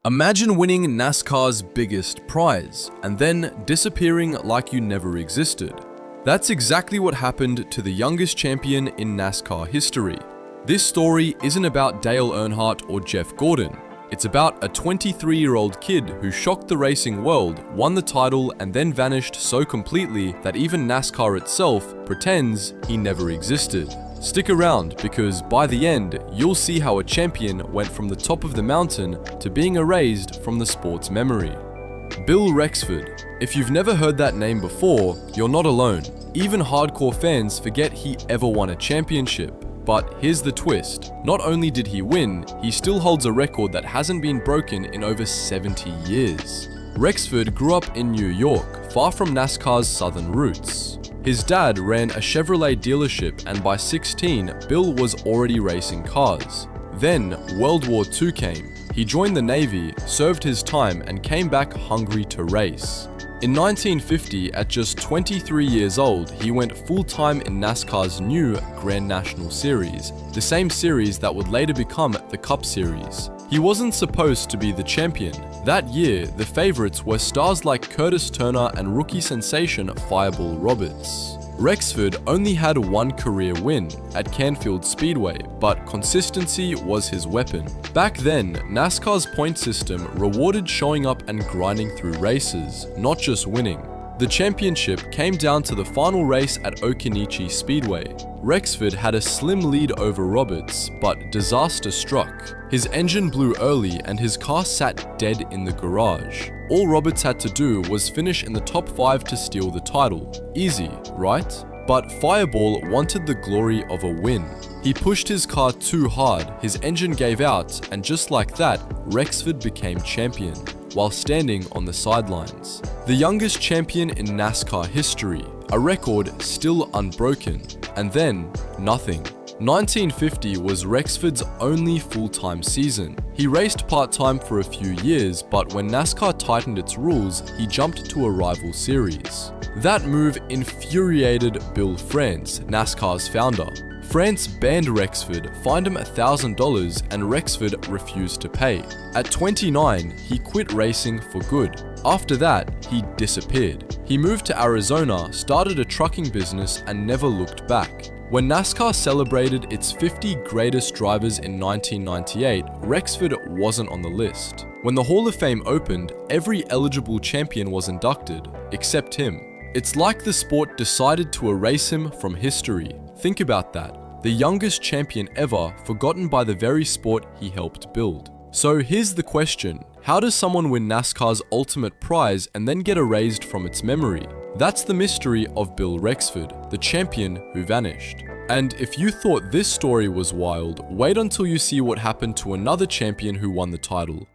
Imagine winning NASCAR's biggest prize, and then disappearing like you never existed. That's exactly what happened to the youngest champion in NASCAR history. This story isn't about Dale Earnhardt or Jeff Gordon. It's about a 23-year-old kid who shocked the racing world, won the title, and then vanished so completely that even NASCAR itself pretends he never existed. Stick around, because by the end, you'll see how a champion went from the top of the mountain to being erased from the sport's memory. Bill Rexford. If you've never heard that name before, you're not alone. Even hardcore fans forget he ever won a championship. But here's the twist. Not only did he win, he still holds a record that hasn't been broken in over 70 years. Rexford grew up in New York, far from NASCAR's southern roots. His dad ran a Chevrolet dealership, and by 16, Bill was already racing cars. Then, World War II came. He joined the Navy, served his time, and came back hungry to race. In 1950, at just 23 years old, he went full-time in NASCAR's new Grand National Series, the same series that would later become the Cup Series. He wasn't supposed to be the champion. That year, the favorites were stars like Curtis Turner and rookie sensation Fireball Roberts. Rexford only had one career win at Canfield Speedway, but consistency was his weapon. Back then, NASCAR's point system rewarded showing up and grinding through races, not just winning. The championship came down to the final race at Okinichi Speedway. Rexford had a slim lead over Roberts, but disaster struck. His engine blew early and his car sat dead in the garage. All Roberts had to do was finish in the top 5 to steal the title. Easy, right? But Fireball wanted the glory of a win. He pushed his car too hard, his engine gave out, and just like that, Rexford became champion, while standing on the sidelines. The youngest champion in NASCAR history, a record still unbroken, and then nothing. 1950 was Rexford's only full-time season. He raced part-time for a few years, but when NASCAR tightened its rules, he jumped to a rival series. That move infuriated Bill France, NASCAR's founder. France banned Rexford, fined him $1,000, and Rexford refused to pay. At 29, he quit racing for good. After that, he disappeared. He moved to Arizona, started a trucking business, and never looked back. When NASCAR celebrated its 50 greatest drivers in 1998, Rexford wasn't on the list. When the Hall of Fame opened, every eligible champion was inducted, except him. It's like the sport decided to erase him from history. Think about that. The youngest champion ever, forgotten by the very sport he helped build. So here's the question. How does someone win NASCAR's ultimate prize and then get erased from its memory? That's the mystery of Bill Rexford, the champion who vanished. And if you thought this story was wild, wait until you see what happened to another champion who won the title.